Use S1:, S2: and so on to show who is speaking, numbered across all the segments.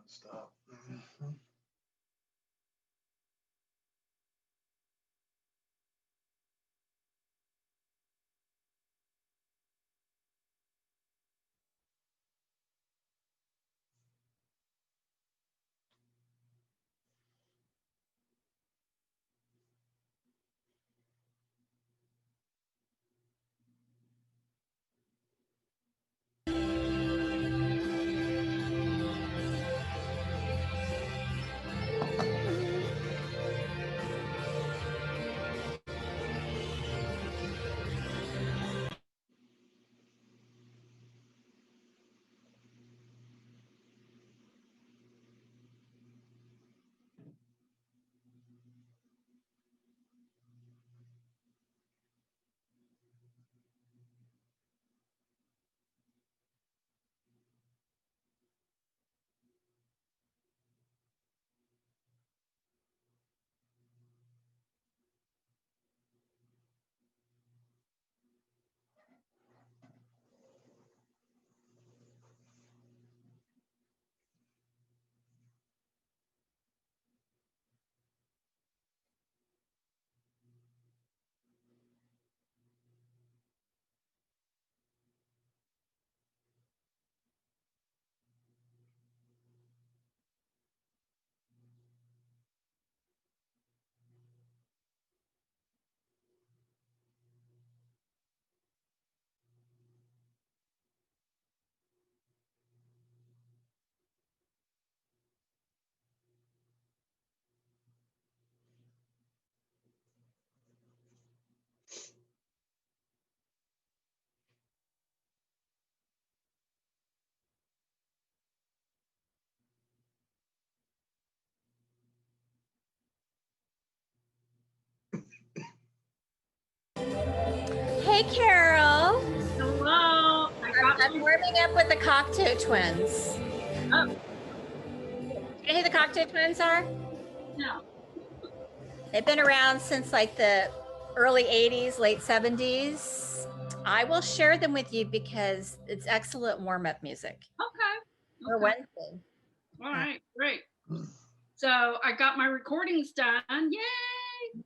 S1: nonstop. Mhm.
S2: Hey, Carol.
S3: Hello.
S2: I'm warming up with the Cocteau Twins.
S3: Oh,
S2: You know who the Cocteau Twins are?
S3: no.
S2: They've been around since like the early 80s, late 70s. I will share them with you because it's excellent warm up music
S3: Okay.
S2: for
S3: Okay.
S2: one thing.
S3: All right. Great. So I got my recordings done. Yay.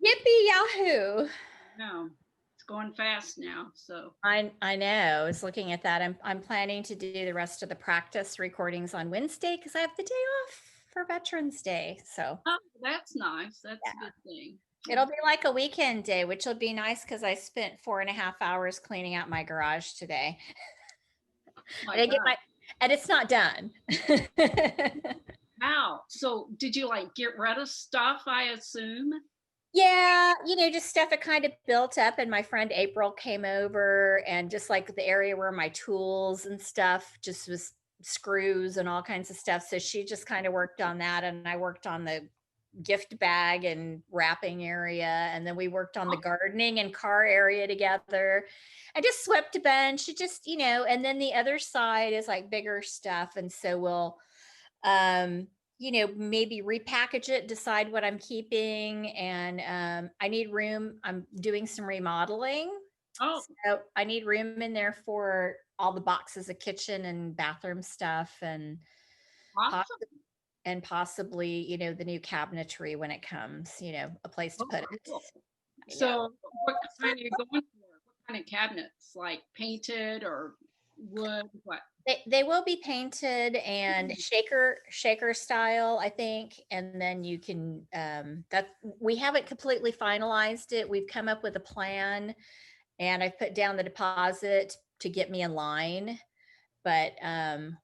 S2: Yippee Yahoo!
S3: No, it's going fast now. So
S2: I know. I was looking at that. I'm planning to do the rest of the practice recordings on Wednesday because I have the day off for Veterans Day. So
S3: oh, that's nice. That's
S2: yeah.
S3: a good thing.
S2: It'll be like a weekend day, which will be nice because I spent 4.5 hours cleaning out my garage today.
S3: My
S2: And I get
S3: God.
S2: my and it's not done.
S3: Wow. So did you like get rid of stuff, I assume?
S2: Yeah, just stuff that kind of built up. And my friend April came over, and just like the area where my tools and stuff just was screws and all kinds of stuff. So she just kind of worked on that, and I worked on the gift bag and wrapping area, and then we worked on the gardening and car area together. I just swept a bunch. It just, and then the other side is like bigger stuff, and so we'll um maybe repackage it, decide what I'm keeping. And I need room. I'm doing some remodeling,
S3: Oh,
S2: so I need room in there for all the boxes of kitchen and bathroom stuff, and
S3: awesome.
S2: possibly, the new cabinetry when it comes, a place to
S3: Oh,
S2: put it.
S3: cool.
S2: I know.
S3: So what kind are you going for? What kind of cabinets? Like painted or wood? What?
S2: They will be painted and shaker style, I think. And then you can that we haven't completely finalized it. We've come up with a plan, and I've put down the deposit to get me in line. But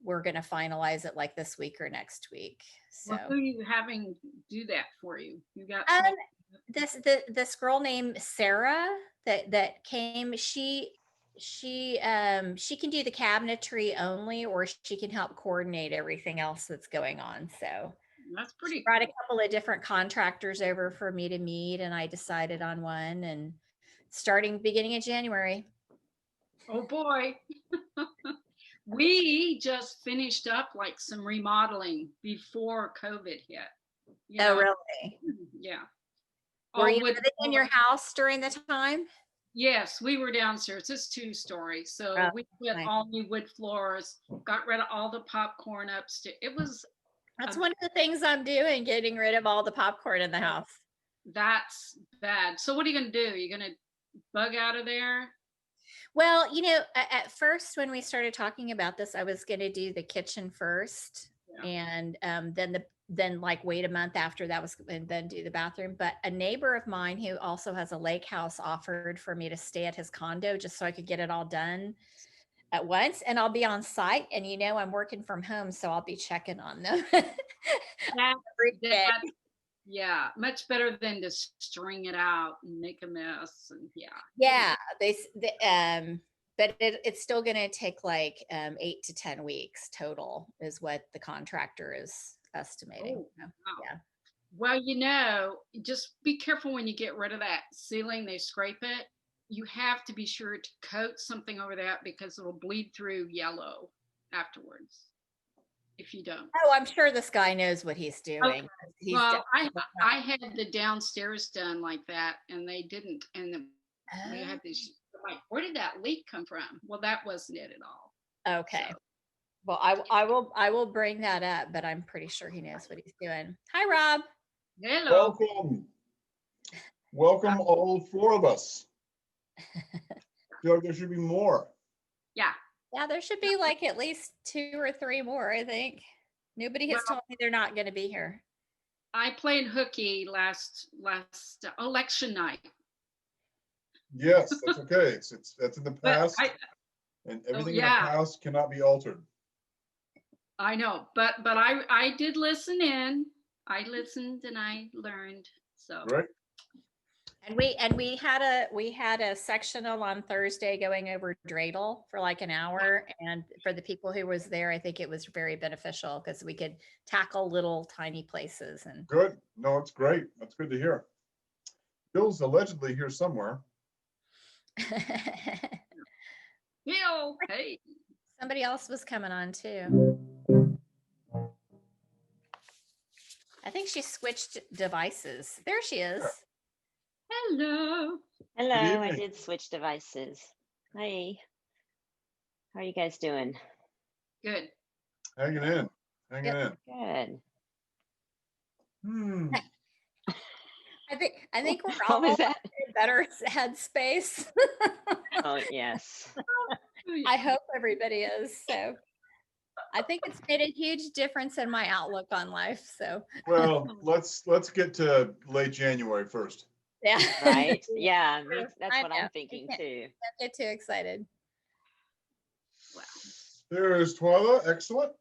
S2: we're gonna finalize it like this week or next week. So
S3: Well, who are you having do that for you? You got
S2: um
S3: some.
S2: this girl named Sarah that came. She can do the cabinetry only, or she can help coordinate everything else that's going on. So
S3: That's
S2: she
S3: pretty
S2: brought a
S3: cool.
S2: couple of different contractors over for me to meet, and I decided on one, and starting beginning of January.
S3: Oh boy. We just finished up like some remodeling before COVID hit. You
S2: Oh,
S3: know,
S2: really?
S3: yeah.
S2: Were
S3: All
S2: you
S3: wood
S2: living in
S3: floor.
S2: your house during the time?
S3: Yes, we were downstairs. It's 2 stories. So
S2: Oh,
S3: we put
S2: nice.
S3: all new wood floors, got rid of all the popcorn upstairs. It was
S2: That's
S3: Uh,
S2: one of the things I'm doing, getting rid of all the popcorn in the house.
S3: that's bad. So what are you gonna do? You're gonna bug out of there?
S2: Well, at first when we started talking about this, I was going to do the kitchen first,
S3: Yeah.
S2: and then like wait a month after that was, and then do the bathroom. But a neighbor of mine who also has a lake house offered for me to stay at his condo just so I could get it all done at once, and I'll be on site. And I'm working from home, so I'll be checking on them
S3: That
S2: every day.
S3: that yeah, much better than to string it out and make a mess. And yeah,
S2: Yeah, but it's still going to take like 8 to 10 weeks total, is what the contractor is estimating.
S3: oh
S2: So,
S3: wow.
S2: yeah.
S3: Well, just be careful when you get rid of that ceiling. They scrape it. You have to be sure to coat something over that because it'll bleed through yellow afterwards if you don't.
S2: Oh, I'm sure this guy knows what he's
S3: Okay.
S2: doing. He's
S3: Well,
S2: definitely
S3: I had the downstairs done like that, and they didn't, and we
S2: not.
S3: had this like, where did that leak come from? Well, that wasn't it at all.
S2: Oh,
S3: So,
S2: okay. Well, I will bring that up, but I'm pretty sure he knows what he's doing. Hi, Rob.
S3: hello.
S1: Welcome. Welcome, all four of us. Feel like there should be more.
S3: Yeah.
S2: Yeah, there should be like at least 2 or 3 more, I think. Nobody has
S3: Well,
S2: told me they're not going to be here.
S3: I played hooky last election night,
S1: Yes, that's okay. That's in the
S3: but
S1: past, and
S3: oh
S1: everything in the
S3: yeah,
S1: past cannot be altered.
S3: I know, but I did listen in. I listened and I learned. So
S1: Right?
S2: And we had a sectional on Thursday going over dreidel for like an hour, and for the people who was there, I think it was very beneficial because we could tackle little tiny places. And
S1: Good. No, it's great. That's good to hear. Bill's allegedly here somewhere.
S3: hey,
S2: somebody else was coming on too. I think she switched devices. There she is.
S3: hello.
S1: Good
S4: Hello, I
S1: evening.
S4: did switch devices. Hi, how are you guys doing?
S3: Good.
S1: Hanging in. Hanging
S2: Yep.
S4: Good.
S1: in.
S2: I think we're
S4: What
S2: all
S4: was that?
S2: in a better headspace.
S4: Oh, yes.
S2: I hope everybody is. So I think it's made a huge difference in my outlook on life. So
S1: Well, let's get to late January first.
S2: yeah.
S4: Right? Yeah, that's
S2: I
S4: what
S2: know.
S4: I'm thinking too.
S2: Don't get too excited.
S3: Wow.
S1: There's Twyla. Excellent.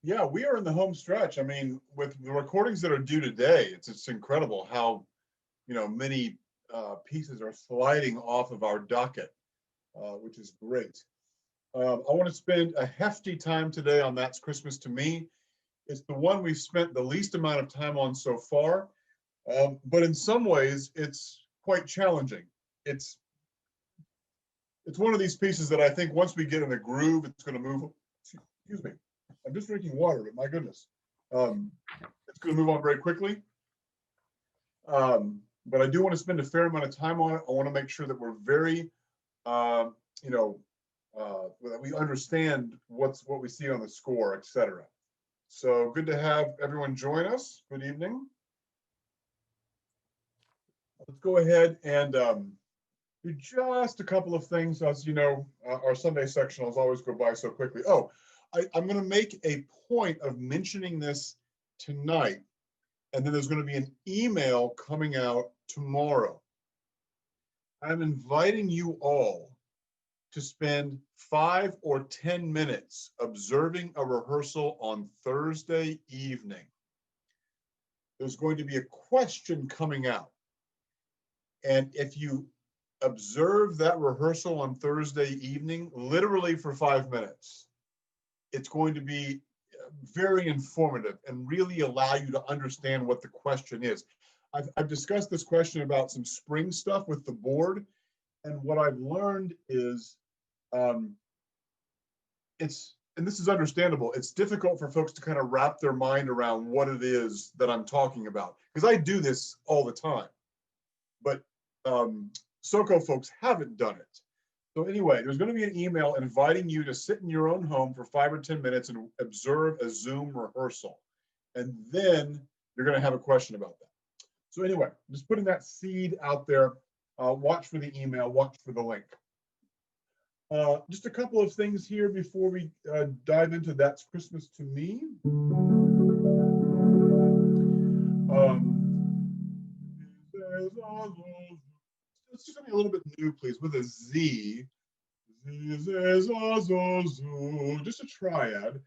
S1: Yeah, we are in the home stretch. I mean, with the recordings that are due today, it's incredible how many pieces are sliding off of our docket, which is great. I want to spend a hefty time today on That's Christmas to Me. It's the one we've spent the least amount of time on so far, but in some ways, it's quite challenging. It's one of these pieces that I think once we get in a groove, it's going to move. Excuse me. I'm just drinking water, but my goodness. It's going to move on very quickly. But I do want to spend a fair amount of time on it. I want to make sure that we're very, that we understand what we see on the score, etc. So good to have everyone join us. Good evening. Let's go ahead and do just a couple of things. As you know, our Sunday sectionals always go by so quickly. Oh, I'm going to make a point of mentioning this tonight, and then there's going to be an email coming out tomorrow. I'm inviting you all to spend 5 or 10 minutes observing a rehearsal on Thursday evening. There's going to be a question coming out. And if you observe that rehearsal on Thursday evening, literally for 5 minutes, it's going to be very informative and really allow you to understand what the question is. I've discussed this question about some spring stuff with the board, and what I've learned is and this is understandable, it's difficult for folks to kind of wrap their mind around what it is that I'm talking about, because I do this all the time, but SoCo folks haven't done it. So anyway, there's going to be an email inviting you to sit in your own home for 5 or 10 minutes and observe a Zoom rehearsal. And then you're going to have a question about that. So anyway, just putting that seed out there. Watch for the email, watch for the link. Just a couple of things here before we dive into That's Christmas to Me. Let's do something a little bit new, please, with a Z. Just a triad.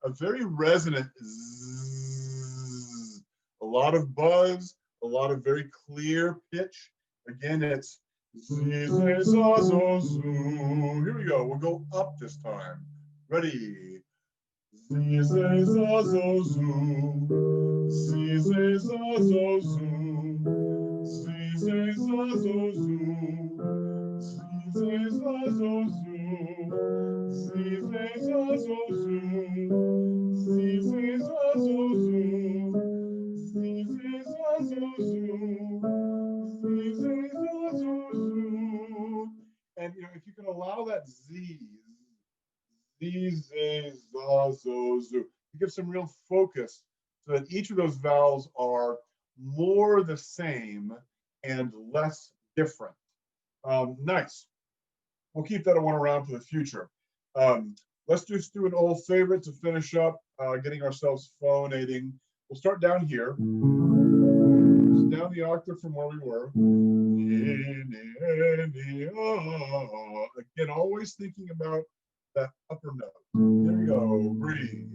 S1: A very resonant zzz. A lot of buzz, a lot of very clear pitch. Again, it's here we go. We'll go up this time. Ready? And if you can allow that Z, you give some real focus so that each of those vowels are more the same and less different. Nice. We'll keep that one around for the future. Let's just do an old favorite to finish up, getting ourselves phonating. We'll start down here. Just down the octave from where we were. Again, always thinking about that upper note. Here we go. Breathe.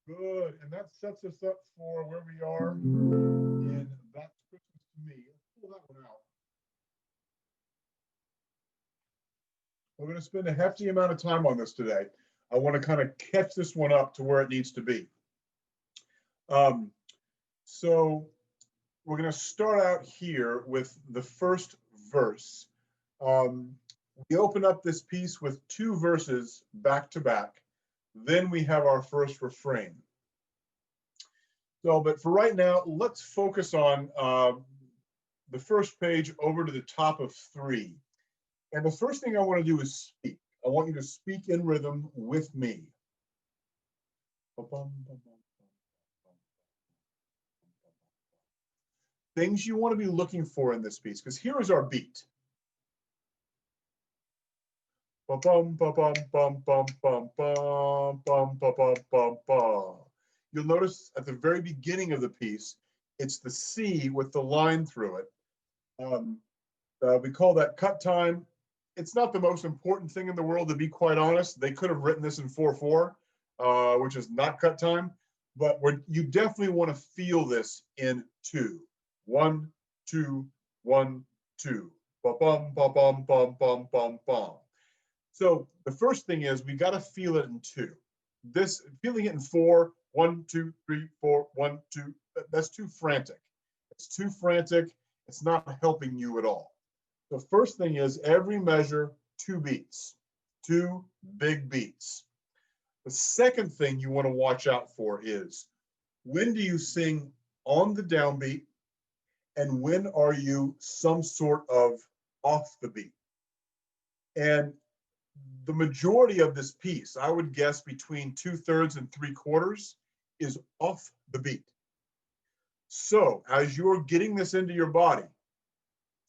S1: Good, and that sets us up for where we are in That's Christmas to Me. Let's pull that one out. We're going to spend a hefty amount of time on this today. I want to kind of catch this one up to where it needs to be. So we're going to start out here with the first verse. We open up this piece with 2 verses back to back. Then we have our first refrain. So, but for right now, let's focus on the first page over to the top of 3. And the first thing I want to do is speak. I want you to speak in rhythm with me. Things you want to be looking for in this piece, because here is our beat. You'll notice at the very beginning of the piece, it's the C with the line through it. We call that cut time. It's not the most important thing in the world, to be quite honest. They could have written this in 4/4, which is not cut time, but you definitely want to feel this in 2. 1, 2, 1, 2. Ba-bum, ba-bum, bum, bum, bum, bum. So the first thing is we got to feel it in 2. This feeling it in 4, 1, 2, 3, 4, 1, 2. That's too frantic. It's too frantic. It's not helping you at all. The first thing is every measure 2 beats, 2 big beats. The second thing you want to watch out for is when do you sing on the downbeat and when are you some sort of off the beat? And the majority of this piece, I would guess between 2/3 and 3/4, is off the beat. So as you're getting this into your body,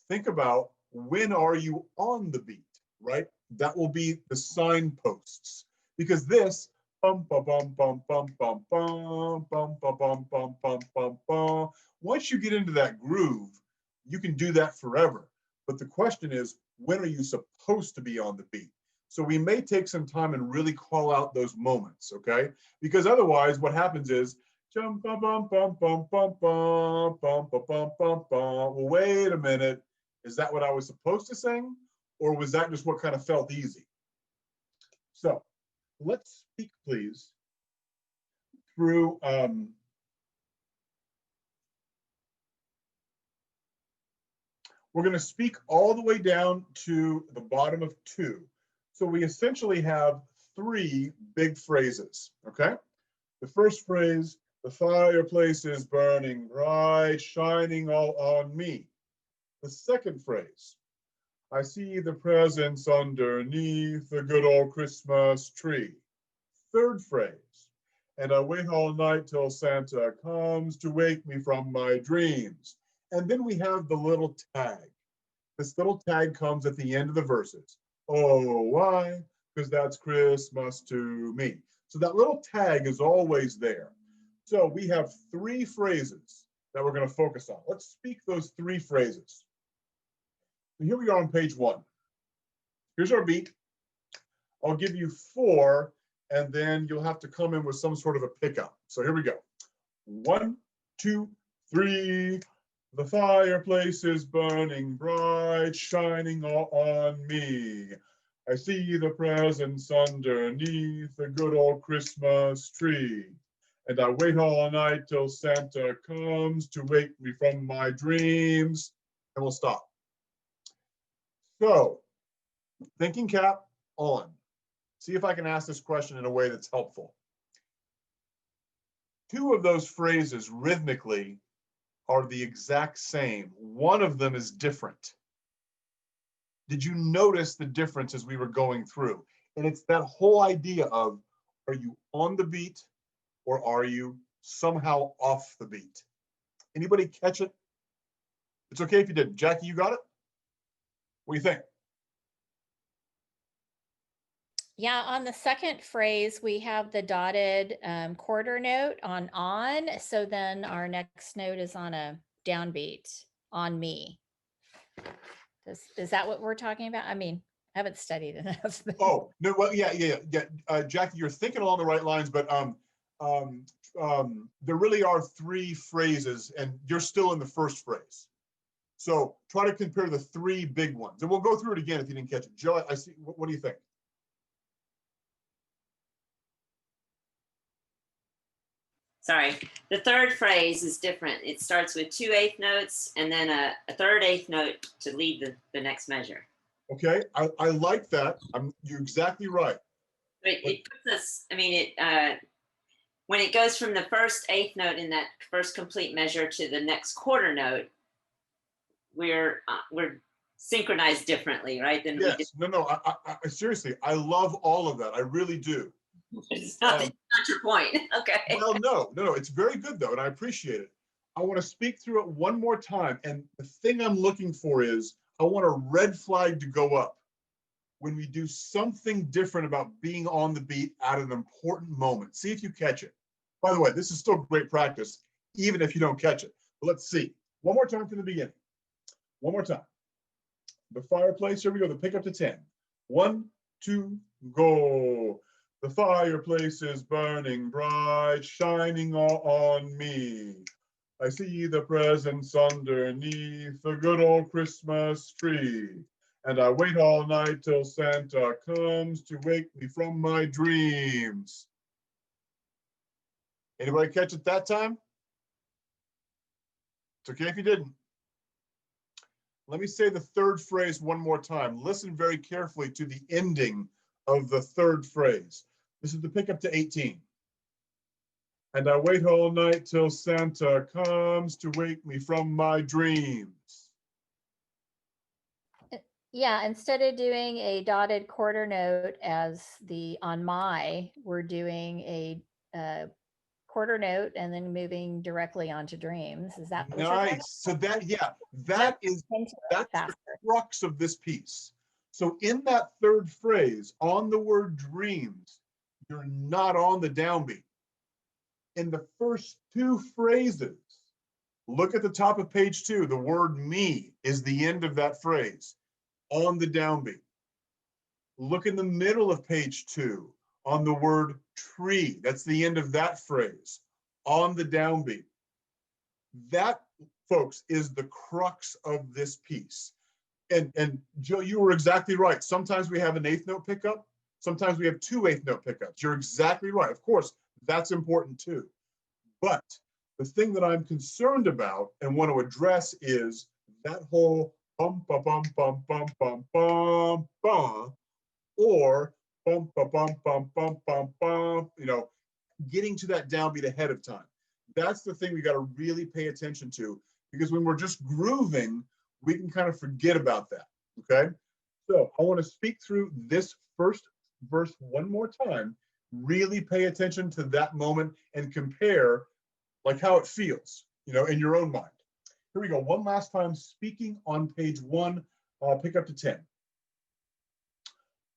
S1: think about when are you on the beat, right? That will be the signposts, because this bum bum bum bum bum bum bum bum bum bum bum bum bum bum. Once you get into that groove, you can do that forever. But the question is, when are you supposed to be on the beat? So we may take some time and really call out those moments, okay? Because otherwise what happens is Jump, bum, bum, bum, bum, bum, bum, bum, bum, bum, bum, bum. Well, wait a minute. Is that what I was supposed to sing? Or was that just what kind of felt easy? So let's speak, please, through we're going to speak all the way down to the bottom of 2. So we essentially have 3 big phrases, okay? The first phrase, the fireplace is burning bright, shining all on me. The second phrase, I see the presents underneath the good old Christmas tree. Third phrase, and I wait all night till Santa comes to wake me from my dreams. And then we have the little tag. This little tag comes at the end of the verses. Oh, why? Because that's Christmas to me. So that little tag is always there. So we have 3 phrases that we're going to focus on. Let's speak those 3 phrases. So here we are on page 1. Here's our beat. I'll give you 4, and then you'll have to come in with some sort of a pickup. So here we go. 1, 2, 3. The fireplace is burning bright, shining all on me. I see the presents underneath the good old Christmas tree. And I wait all night till Santa comes to wake me from my dreams. And we'll stop. So, thinking cap on. See if I can ask this question in a way that's helpful. 2 of those phrases rhythmically are the exact same. One of them is different. Did you notice the difference as we were going through? And it's that whole idea of, are you on the beat or are you somehow off the beat? Anybody catch it? It's okay if you didn't. Jackie, you got it? What do you think?
S2: Yeah, on the second phrase, we have the dotted quarter note on. So then our next note is on a downbeat, on me. Is that what we're talking about? I mean, I haven't studied enough.
S1: Oh, no, well, yeah. Jackie, you're thinking along the right lines, but there really are 3 phrases, and you're still in the first phrase. So try to compare the 3 big ones, and we'll go through it again if you didn't catch it. Joe, I see. What do you think?
S4: Sorry, the third phrase is different. It starts with 2 eighth notes and then a third eighth note to lead the next measure.
S1: Okay, I like that. You're exactly right.
S4: It puts us, I mean, when it goes from the first eighth note in that first complete measure to the next quarter note, we're synchronized differently, right? Than
S1: yes.
S4: we did.
S1: No. I seriously, I love all of that. I really do.
S4: It's not your point. Okay.
S1: Well, no. It's very good though, and I appreciate it. I want to speak through it one more time, and the thing I'm looking for is I want a red flag to go up when we do something different about being on the beat at an important moment. See if you catch it. By the way, this is still great practice, even if you don't catch it. But let's see. One more time from the beginning. One more time. The fireplace, here we go, the pickup to 10. 1, 2, go. The fireplace is burning bright, shining all on me. I see the presents underneath the good old Christmas tree. And I wait all night till Santa comes to wake me from my dreams. Anybody catch it that time? It's okay if you didn't. Let me say the third phrase one more time. Listen very carefully to the ending of the third phrase. This is the pickup to 18. And I wait all night till Santa comes to wake me from my dreams.
S2: Yeah, instead of doing a dotted quarter note as the on my, we're doing a quarter note and then moving directly onto dreams. Is that what
S1: nice? So that, yeah, that's the crux of this piece. So in that third phrase, on the word dreams, you're not on the downbeat. In the first 2 phrases, look at the top of page 2, the word me is the end of that phrase, on the downbeat. Look in the middle of page 2, on the word tree, that's the end of that phrase, on the downbeat. That, folks, is the crux of this piece. And Joe, you were exactly right. Sometimes we have an eighth note pickup. Sometimes we have two eighth note pickups. You're exactly right. Of course, that's important too. But the thing that I'm concerned about and want to address is that whole bum, ba, bum, bum, bum, bum, bum, bum, or bum, ba, bum, bum, bum, bum, bum, you know, getting to that downbeat ahead of time. That's the thing we got to really pay attention to, because when we're just grooving, we can kind of forget about that, okay? So I want to speak through this first verse one more time, really pay attention to that moment and compare like how it feels, you know, in your own mind. Here we go, one last time, speaking on page 1, pick up to 10.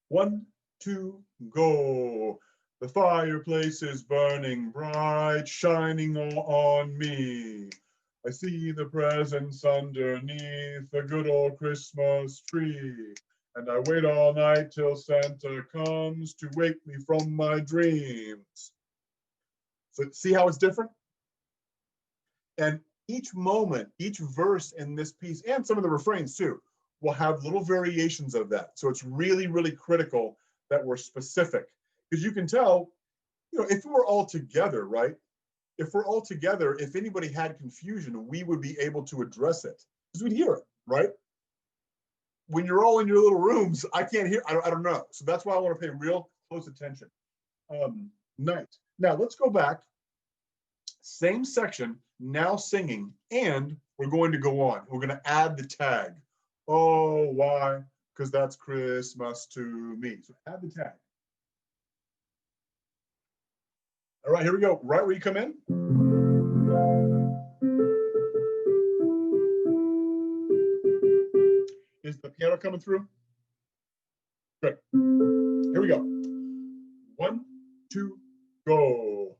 S1: 1, 2, go. The fireplace is burning bright, shining on me. I see the presents underneath the good old Christmas tree. And I wait all night till Santa comes to wake me from my dreams. So see how it's different? And each moment, each verse in this piece, and some of the refrains too, will have little variations of that. So it's really, really critical that we're specific. Because you can tell, you know, if we're all together, right? If we're all together, if anybody had confusion, we would be able to address it because we'd hear it, right? When you're all in your little rooms, I can't hear, I don't know. So that's why I want to pay real close attention. Night. Now let's go back. Same section, now singing, and we're going to go on. We're going to add the tag. Oh, why? Because that's Christmas to me. So add the tag. All right, here we go. Right where you come in. Is the piano coming through? Good. Here we go. 1, 2, go.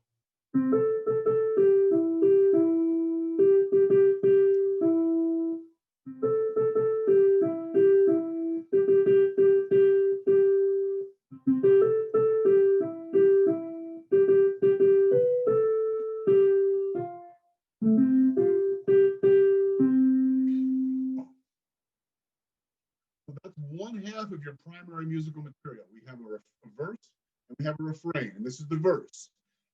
S1: That's one half of your primary musical material. We have a verse and we have a refrain, and this is the verse.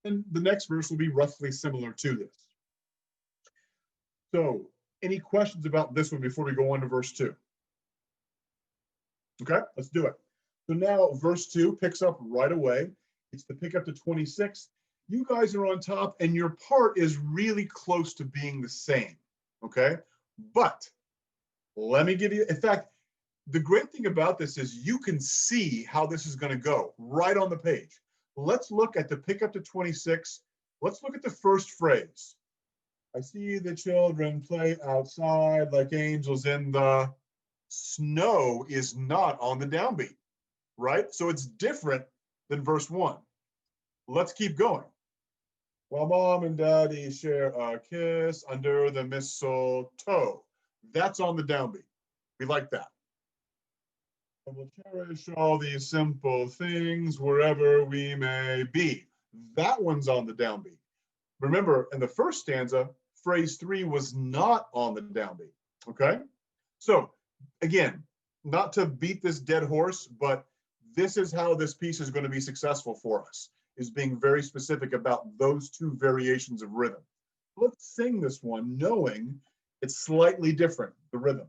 S1: And the next verse will be roughly similar to this. So, any questions about this one before we go on to verse 2? Okay, let's do it. So now verse 2 picks up right away. It's the pick up to 26. You guys are on top, and your part is really close to being the same. Okay, but let me give you, in fact, the great thing about this is you can see how this is going to go right on the page. Let's look at the pick up to 26. Let's look at the first phrase. I see the children play outside like angels in the snow is not on the downbeat, right? So it's different than verse 1. Let's keep going. While mom and daddy share a kiss under the mistletoe. That's on the downbeat. We like that. And we'll cherish all these simple things wherever we may be. That one's on the downbeat. Remember, in the first stanza, phrase 3 was not on the downbeat, okay? So, again, not to beat this dead horse, but this is how this piece is going to be successful for us, is being very specific about those two variations of rhythm. Let's sing this one knowing it's slightly different, the rhythm.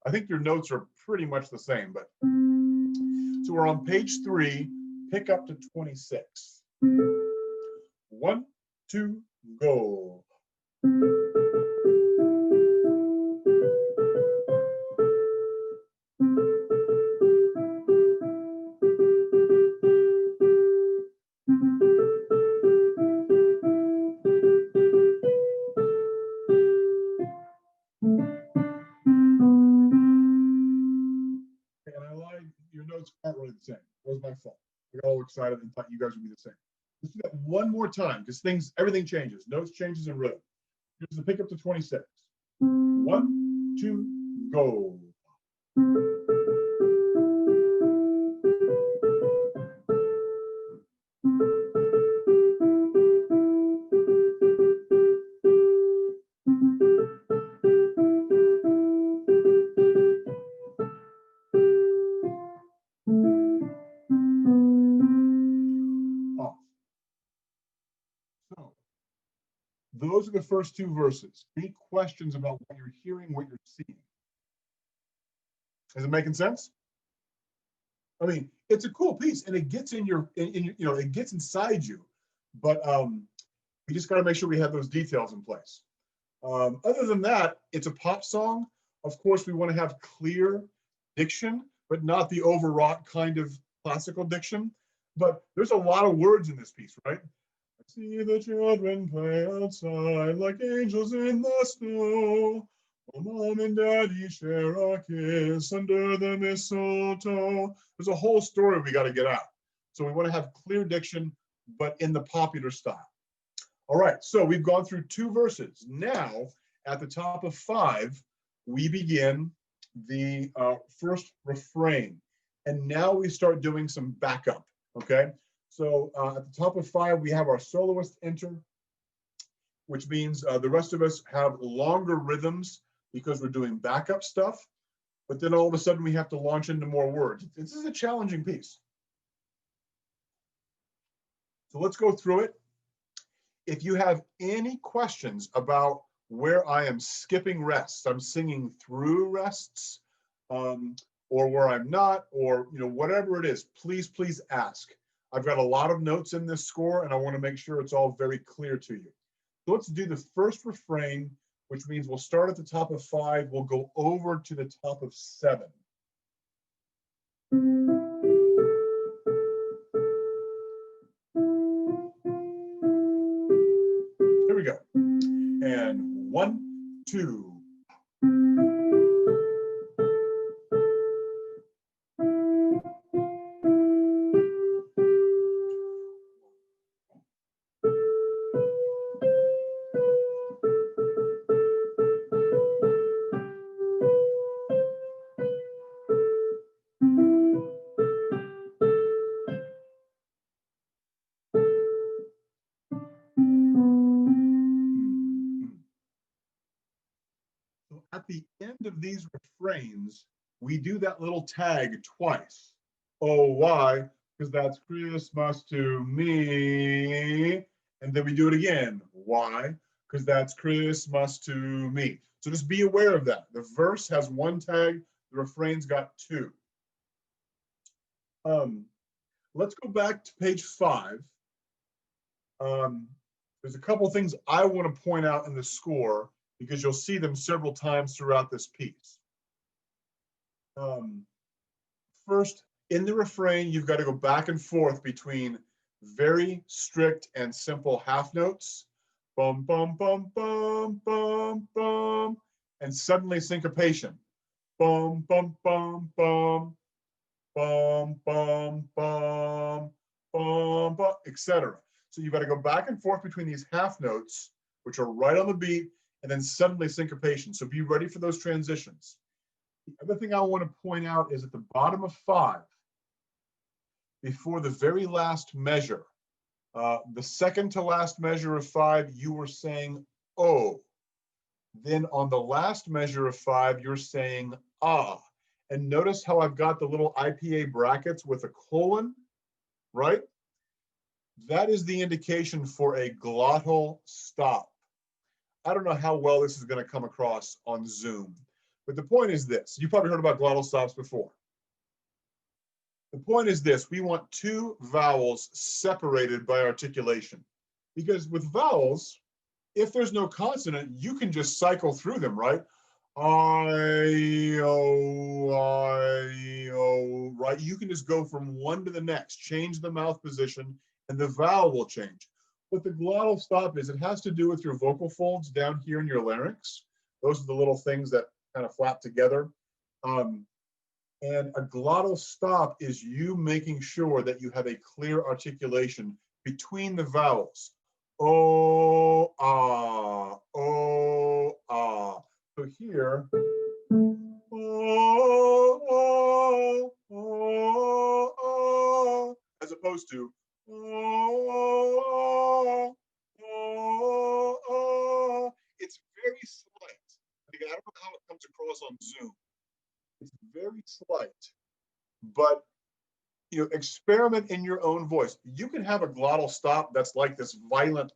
S1: I think your notes are pretty much the same, but so we're on page 3, pick up to 26. 1, 2, go. Your notes aren't really the same. That was my fault. I got all excited and thought you guys would be the same. Let's do that one more time because everything changes. Notes changes in rhythm. Here's the pick up to 26. 1, 2, go. those are the first two verses. Any questions about what you're hearing, what you're seeing? Is it making sense? I mean, it's a cool piece, and it gets in your, you know, it gets inside you. But we just got to make sure we have those details in place. Other than that, it's a pop song. Of course, we want to have clear diction, but not the overwrought kind of classical diction. But there's a lot of words in this piece, right? I see the children play outside like angels in the snow. Oh, mom and daddy share a kiss under the mistletoe. There's a whole story we got to get out. So we want to have clear diction, but in the popular style. All right, so we've gone through two verses. Now, at the top of 5, we begin the first refrain. And now we start doing some backup, okay? So at the top of 5, we have our soloist enter, which means the rest of us have longer rhythms because we're doing backup stuff. But then all of a sudden we have to launch into more words. This is a challenging piece. So let's go through it. If you have any questions about where I am skipping rests, I'm singing through rests, or where I'm not, or whatever it is, please ask. I've got a lot of notes in this score, and I want to make sure it's all very clear to you. So let's do the first refrain, which means we'll start at the top of 5, we'll go over to the top of 7. Here we go. And 1, 2. At the end of these refrains, we do that little tag twice. Oh, why? Because that's Christmas to me. And then we do it again. Why? Because that's Christmas to me. So just be aware of that. The verse has 1 tag, the refrain's got 2. Let's go back to page 5. There's a couple of things I want to point out in the score, because you'll see them several times throughout this piece. First, in the refrain, you've got to go back and forth between very strict and simple half notes, bum, bum, bum, bum, bum, bum, and suddenly syncopation, bum, bum, bum, bum, bum, bum, bum, bum, bum, etc. So you've got to go back and forth between these half notes, which are right on the beat, and then suddenly syncopation. So be ready for those transitions. The other thing I want to point out is at the bottom of 5, before the very last measure, the second to last measure of 5, you were saying oh. Then on the last measure of 5, you're saying ah. And notice how I've got the little IPA brackets with a colon, right? That is the indication for a glottal stop. I don't know how well this is going to come across on Zoom, but the point is this. You probably heard about glottal stops before. The point is this. We want 2 vowels separated by articulation, because with vowels, if there's no consonant, you can just cycle through them, right? I, O, right? You can just go from one to the next, change the mouth position, and the vowel will change. What the glottal stop is, it has to do with your vocal folds down here in your larynx. Those are the little things that kind of flap together. And a glottal stop is you making sure that you have a clear articulation between the vowels. Oh, ah, oh, ah. So here, oh, oh, oh, oh, as opposed to oh, oh, oh. It's very slight. I don't know how it comes across on Zoom. It's very slight, but experiment in your own voice. You can have a glottal stop that's like this violent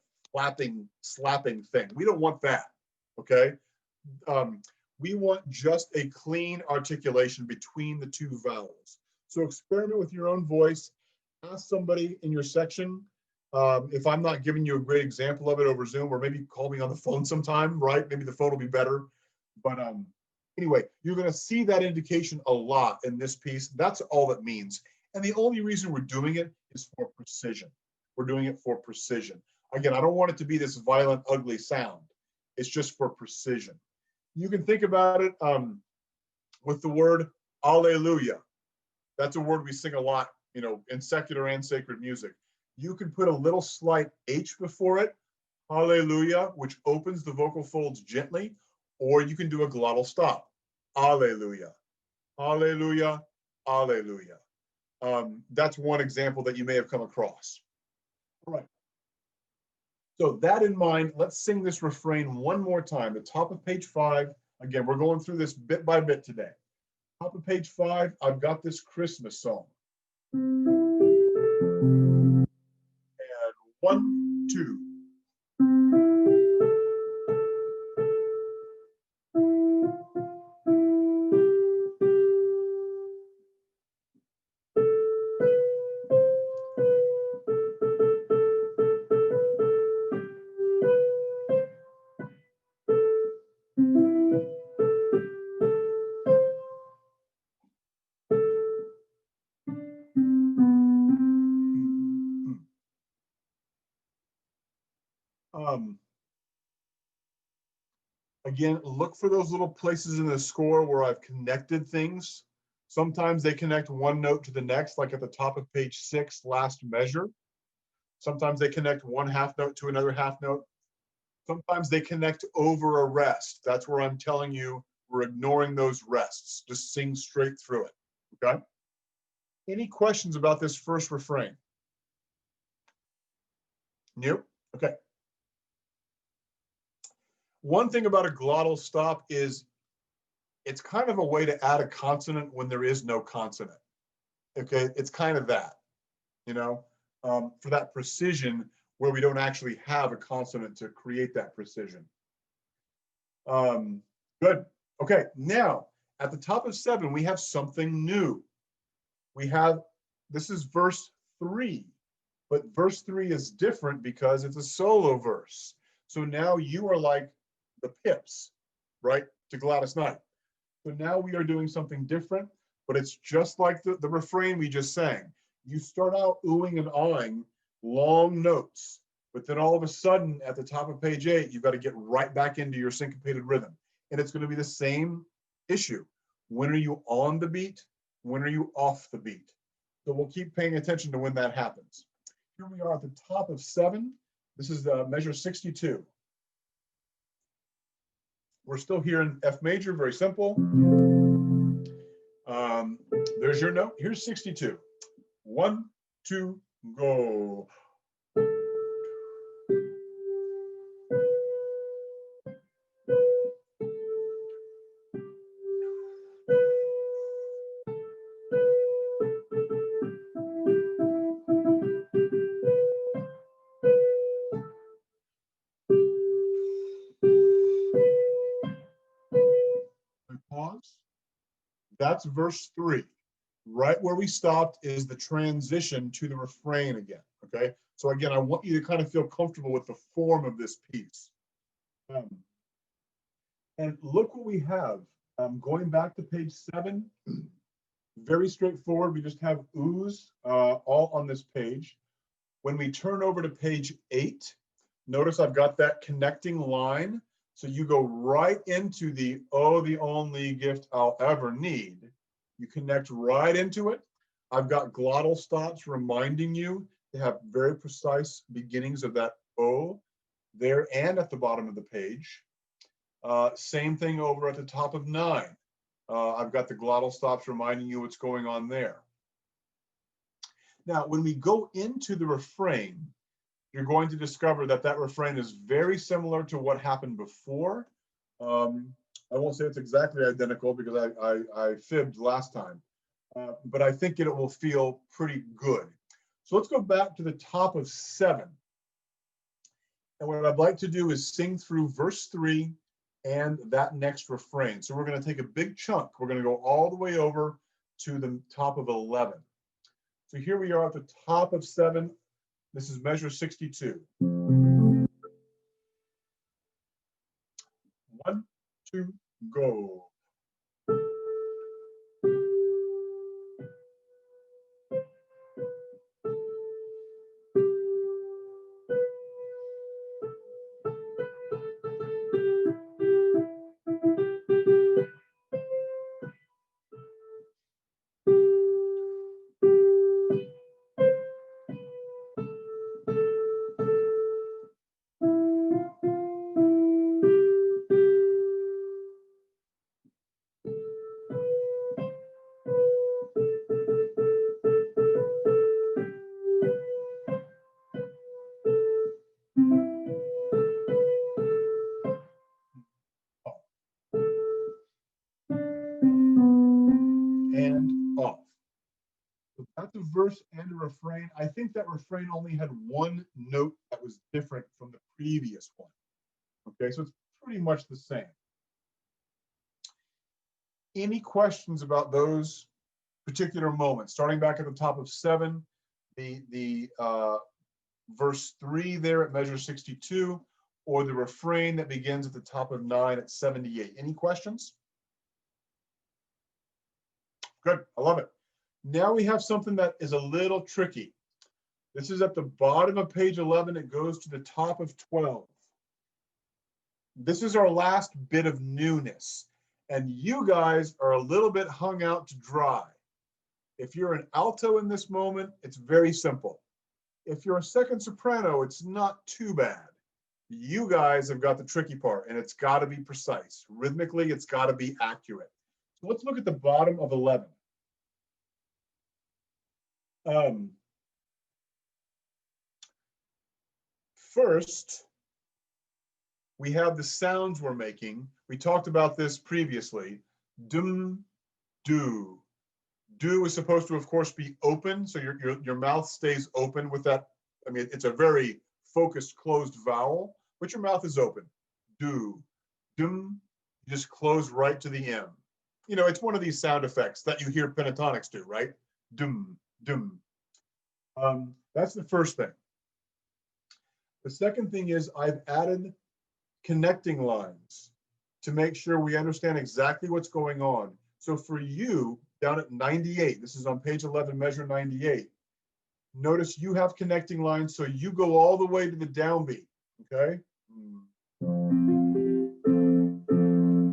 S1: slapping thing. We don't want that, okay? We want just a clean articulation between the two vowels. So experiment with your own voice. Ask somebody in your section. If I'm not giving you a great example of it over Zoom, or maybe call me on the phone sometime, right? Maybe the phone will be better. But anyway, you're going to see that indication a lot in this piece. That's all it means. And the only reason we're doing it is for precision. We're doing it for precision. Again, I don't want it to be this violent, ugly sound. It's just for precision. You can think about it with the word Alleluia. That's a word we sing a lot, you know, in secular and sacred music. You can put a little slight H before it, Alleluia, which opens the vocal folds gently, or you can do a glottal stop, Alleluia, Alleluia, Alleluia. That's one example that you may have come across. All right. So that in mind, let's sing this refrain one more time. The top of page 5. Again, we're going through this bit by bit today. Top of page 5, I've got this Christmas song. And 1, 2. Again, look for those little places in the score where I've connected things. Sometimes they connect one note to the next, like at the top of page 6, last measure. Sometimes they connect one half note to another half note. Sometimes they connect over a rest. That's where I'm telling you we're ignoring those rests. Just sing straight through it, okay? Any questions about this first refrain? Nope, okay. One thing about a glottal stop is it's kind of a way to add a consonant when there is no consonant. Okay, it's kind of that, you know, for that precision where we don't actually have a consonant to create that precision. Good. Okay, now at the top of 7, we have something new. We have, this is verse 3, but verse 3 is different because it's a solo verse. So now you are like the Pips, right, to Gladys Knight. So now we are doing something different, but it's just like the refrain we just sang. You start out oohing and awing long notes, but then all of a sudden at the top of page 8, you've got to get right back into your syncopated rhythm. And it's going to be the same issue. When are you on the beat? When are you off the beat? So we'll keep paying attention to when that happens. Here we are at the top of 7. This is measure 62. We're still here in F major, very simple. There's your note. Here's 62. 1, 2, go. Pause. That's verse 3. Right where we stopped is the transition to the refrain again, okay? So again, I want you to kind of feel comfortable with the form of this piece. And look what we have. Going back to page 7, very straightforward. We just have oohs all on this page. When we turn over to page 8, notice I've got that connecting line. So you go right into the, oh, the only gift I'll ever need. You connect right into it. I've got glottal stops reminding you to have very precise beginnings of that O there and at the bottom of the page. Same thing over at the top of 9. I've got the glottal stops reminding you what's going on there. Now, when we go into the refrain, you're going to discover that that refrain is very similar to what happened before. I won't say it's exactly identical because I fibbed last time, but I think it will feel pretty good. So let's go back to the top of 7. And what I'd like to do is sing through verse 3 and that next refrain. So we're going to take a big chunk. We're going to go all the way over to the top of 11. So here we are at the top of 7. This is measure 62. 1, 2, go. And off. So that's a verse and a refrain. I think that refrain only had one note that was different from the previous one. Okay, so it's pretty much the same. Any questions about those particular moments? Starting back at the top of 7, the verse 3 there at measure 62, or the refrain that begins at the top of 9 at 78. Any questions? Good, I love it. Now we have something that is a little tricky. This is at the bottom of page 11. It goes to the top of 12. This is our last bit of newness. And you guys are a little bit hung out to dry. If you're an alto in this moment, it's very simple. If you're a second soprano, it's not too bad. You guys have got the tricky part, and it's got to be precise. Rhythmically, it's got to be accurate. So let's look at the bottom of 11. First, we have the sounds we're making. We talked about this previously. Dum, do. Do is supposed to, of course, be open. So your mouth stays open with that. I mean, it's a very focused, closed vowel, but your mouth is open. Do, dum, you just close right to the M. You know, it's one of these sound effects that you hear pentatonics do, right? Dum, dum. That's the first thing. The second thing is I've added connecting lines to make sure we understand exactly what's going on. So for you, down at 98, this is on page 11, measure 98. Notice you have connecting lines, so you go all the way to the downbeat, okay?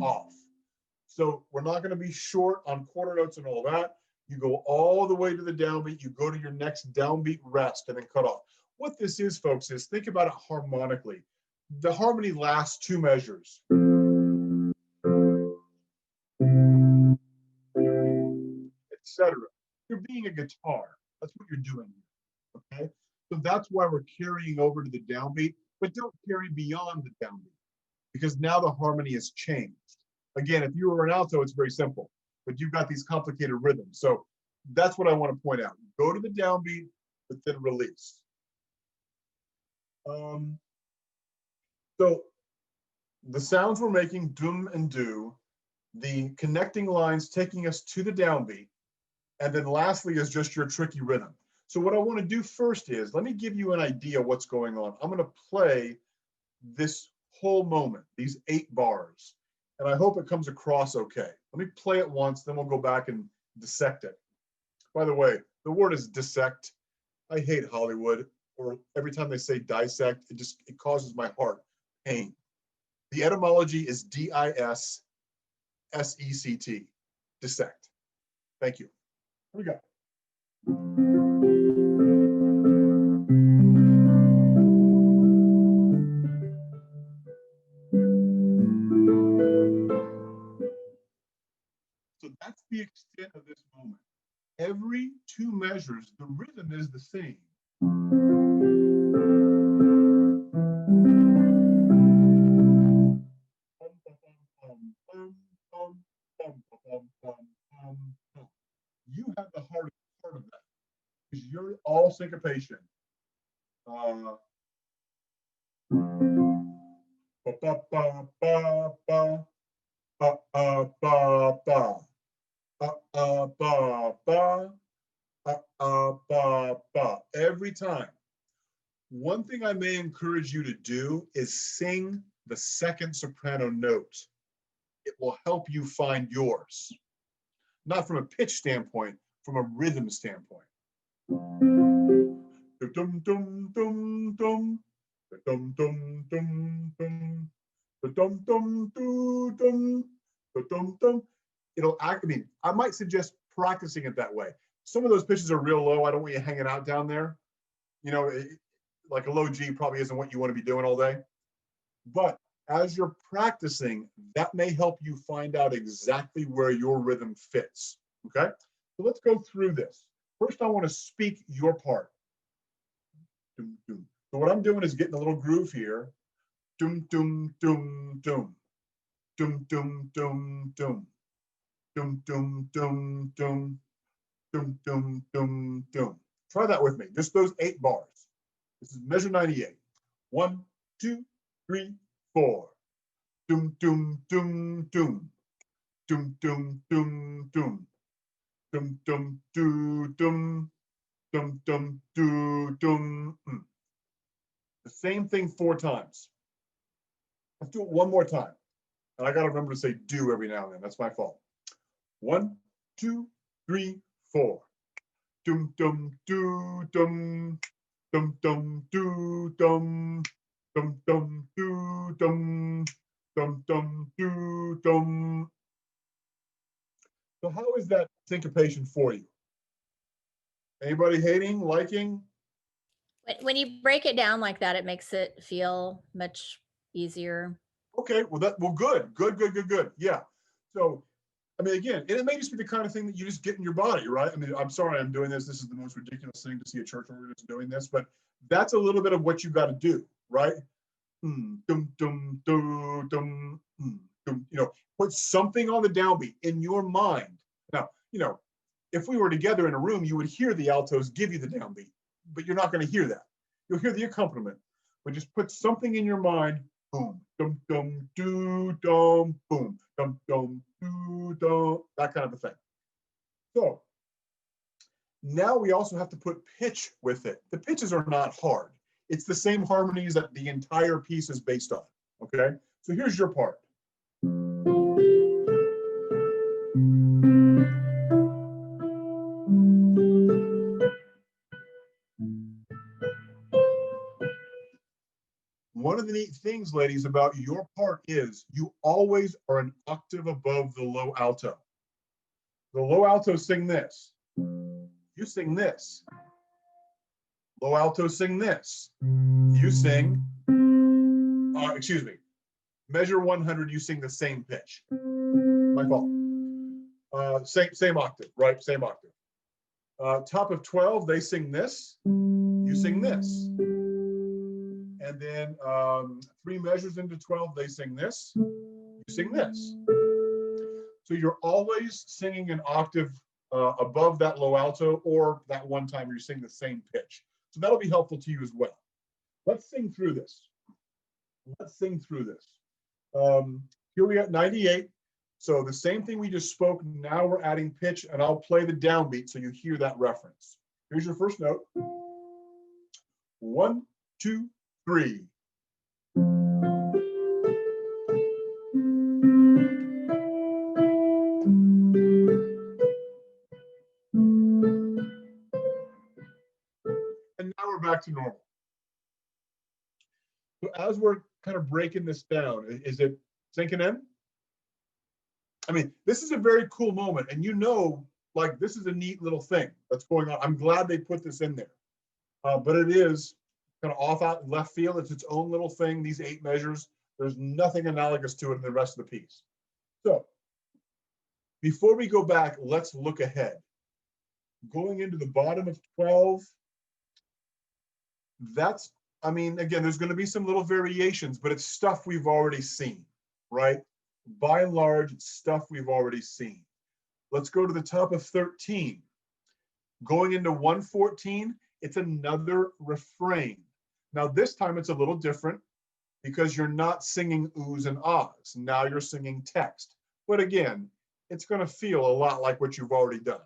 S1: Off. So we're not going to be short on quarter notes and all that. You go all the way to the downbeat, you go to your next downbeat rest and then cut off. What this is, folks, is think about it harmonically. The harmony lasts 2 measures. Etc. You're being a guitar. That's what you're doing here, okay? So that's why we're carrying over to the downbeat, but don't carry beyond the downbeat because now the harmony has changed. Again, if you were an alto, it's very simple, but you've got these complicated rhythms. So that's what I want to point out. Go to the downbeat, but then release. So the sounds we're making, dum and do, the connecting lines taking us to the downbeat, and then lastly is just your tricky rhythm. So what I want to do first is, let me give you an idea of what's going on. I'm going to play this whole moment, these 8 bars, and I hope it comes across okay. Let me play it once, then we'll go back and dissect it. By the way, the word is dissect. I hate Hollywood, or every time they say dissect, it causes my heart pain. The etymology is D-I-S-S-E-C-T, dissect. Thank you. Here we go. So that's the extent of this moment. Every 2 measures, the rhythm is the same. You have the hardest part of that because you're all syncopation. Ba ba ba ba ba ba ba ba ba ba ba ba ba. Every time. One thing I may encourage you to do is sing the second soprano note. It will help you find yours. Not from a pitch standpoint, from a rhythm standpoint. Dum dum dum dum dum dum dum dum dum dum dum dum dum. It'll act. I mean, I might suggest practicing it that way. Some of those pitches are real low. I don't want you hanging out down there. You know, like a low G probably isn't what you want to be doing all day. But as you're practicing, that may help you find out exactly where your rhythm fits. Okay, so let's go through this. First, I want to speak your part. Dum, dum. So what I'm doing is getting a little groove here. Dum dum dum dum dum dum dum dum dum dum dum dum dum dum dum dum. Try that with me. Just those 8 bars. This is measure 98. 1, 2, 3, 4. Dum dum dum dum dum dum dum dum dum dum do dum dum dum do dum. The same thing 4 times. Let's do it one more time. And I got to remember to say do every now and then. That's my fault. 1, 2, 3, 4. Dum dum do dum dum dum do dum dum dum do dum dum dum do dum. So how is that syncopation for you? Anybody hating, liking?
S2: When you break it down like that, it makes it feel much easier.
S1: Okay, well good. Yeah. So I mean, again, and it may just be the kind of thing that you just get in your body, right? I mean, I'm sorry I'm doing this. This is the most ridiculous thing to see a church organist doing this, but that's a little bit of what you got to do, right? Dum, dum, dum, dum, dum, put something on the downbeat in your mind. Now, if we were together in a room, you would hear the altos give you the downbeat, but you're not going to hear that. You'll hear the accompaniment, but just put something in your mind. Boom, dum, dum, do, dum, boom, dum, dum, do, dum, that kind of a thing. So now we also have to put pitch with it. The pitches are not hard. It's the same harmonies that the entire piece is based on, okay? So here's your part. One of the neat things, ladies, about your part is you always are an octave above the low alto. The low alto sing this. You sing this. Low alto sing this. You sing, excuse me, measure 100, you sing the same pitch. My fault. Same octave, right? Same octave. Top of 12, they sing this. You sing this. And then 3 measures into 12, they sing this. You sing this. So you're always singing an octave above that low alto, or that one time you sing the same pitch. So that'll be helpful to you as well. Let's sing through this. Here we got 98. So the same thing we just spoke, now we're adding pitch, and I'll play the downbeat so you hear that reference. Here's your first note. 1, 2, 3. And now we're back to normal. So as we're kind of breaking this down, is it sinking in? I mean, this is a very cool moment, and like this is a neat little thing that's going on. I'm glad they put this in there, but it is kind of off out left field. It's its own little thing. These 8 measures, there's nothing analogous to it in the rest of the piece. So before we go back, let's look ahead. Going into the bottom of 12, I mean, again, there's going to be some little variations, but it's stuff we've already seen, right? By and large, it's stuff we've already seen. Let's go to the top of 13. Going into 114, it's another refrain. Now, this time it's a little different. because you're not singing oohs and ahs. Now you're singing text. But again, it's going to feel a lot like what you've already done.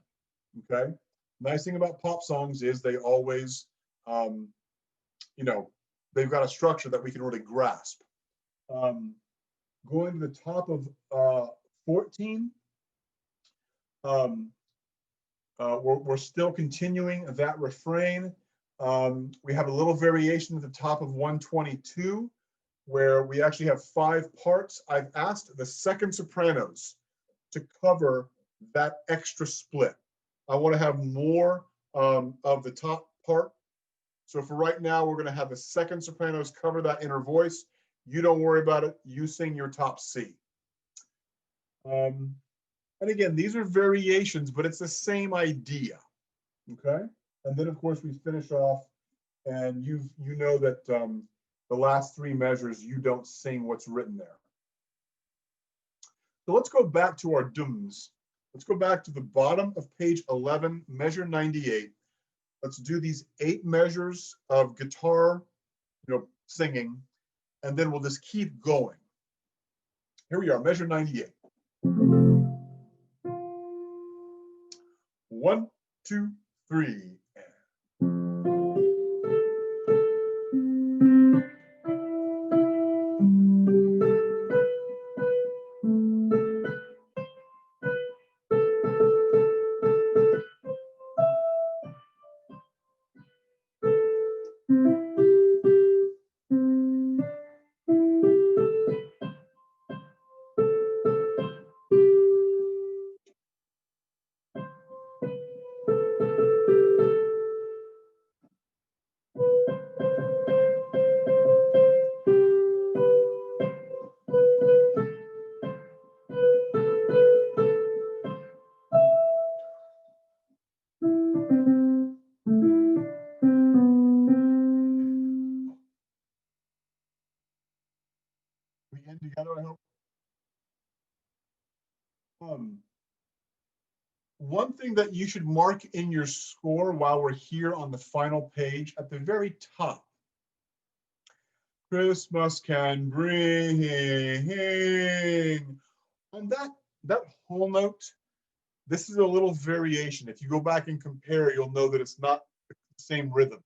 S1: Okay. Nice thing about pop songs is they always, you know, they've got a structure that we can really grasp. Going to the top of 14, we're still continuing that refrain. We have a little variation at the top of 122, where we actually have 5 parts. I've asked the second sopranos to cover that extra split. I want to have more of the top part. So for right now, we're going to have the second sopranos cover that inner voice. You don't worry about it. You sing your top C. And again, these are variations, but it's the same idea. Okay. And then, of course, we finish off, and you know that the last 3 measures, you don't sing what's written there. So let's go back to our dums. Let's go back to the bottom of page 11, measure 98. Let's do these 8 measures of guitar, singing, and then we'll just keep going. Here we are, measure 98. 1, 2, 3. We end together, I hope. One thing that you should mark in your score while we're here on the final page at the very top. Christmas can bring. On that whole note, this is a little variation. If you go back and compare, you'll know that it's not the same rhythm.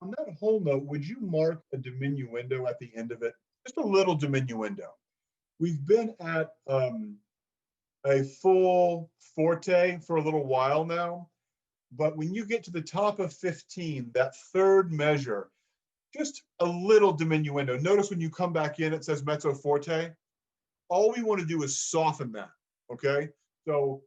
S1: On that whole note, would you mark a diminuendo at the end of it? Just a little diminuendo. We've been at a full forte for a little while now, but when you get to the top of 15, that third measure, just a little diminuendo. Notice when you come back in, it says mezzo forte. All we want to do is soften that, okay? So,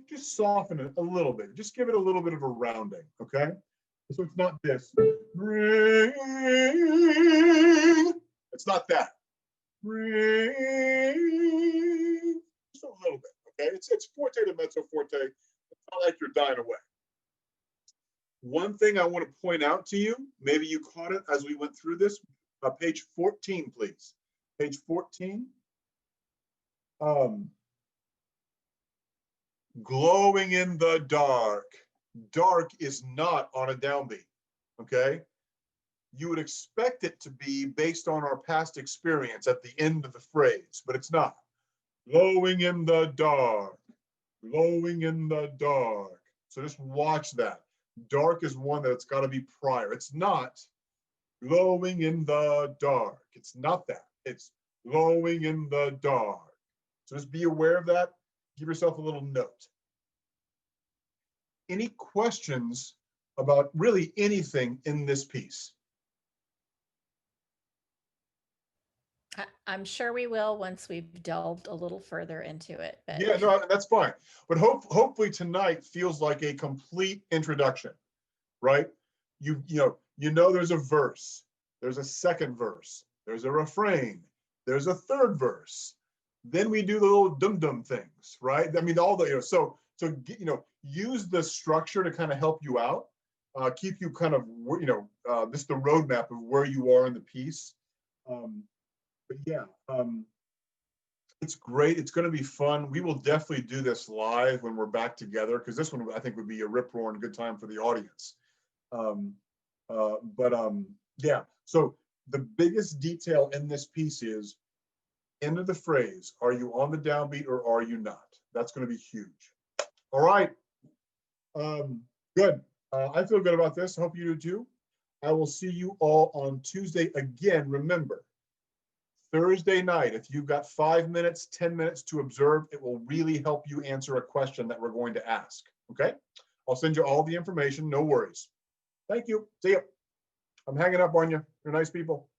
S1: just soften it a little bit. Just give it a little bit of a rounding, okay? So it's not this. Ring. It's not that. Ring. Just a little bit, okay? It's forte to mezzo forte. It's not like you're dying away. One thing I want to point out to you, maybe you caught it as we went through this, page 14, please. Page 14. Glowing in the dark. Dark is not on a downbeat, okay? You would expect it to be based on our past experience at the end of the phrase, but it's not. Glowing in the dark, glowing in the dark. So just watch that. Dark is one that's got to be prior. It's not glowing in the dark. It's not that. It's glowing in the dark. So just be aware of that. Give yourself a little note. Any questions about really anything in this piece?
S2: I'm sure we will once we've delved a little further into it. But
S1: yeah, no, that's fine. But hopefully tonight feels like a complete introduction, right? You know there's a verse, there's a second verse, there's a refrain, there's a third verse. Then we do the little dum-dum things, right? I mean, all the, so use the structure to kind of help you out, keep you kind of, this is the roadmap of where you are in the piece. But yeah, It's great. It's going to be fun. We will definitely do this live when we're back together, because this one I think would be a rip roaring good time for the audience. Um, yeah. So the biggest detail in this piece is end of the phrase. Are you on the downbeat or are you not? That's going to be huge. All right. Good. I feel good about this. I hope you do too. I will see you all on Tuesday again. Remember, Thursday night, if you've got 5 minutes, 10 minutes to observe, it will really help you answer a question that we're going to ask. Okay? I'll send you all the information. No worries. Thank you. See you. I'm hanging up on you. You're nice people.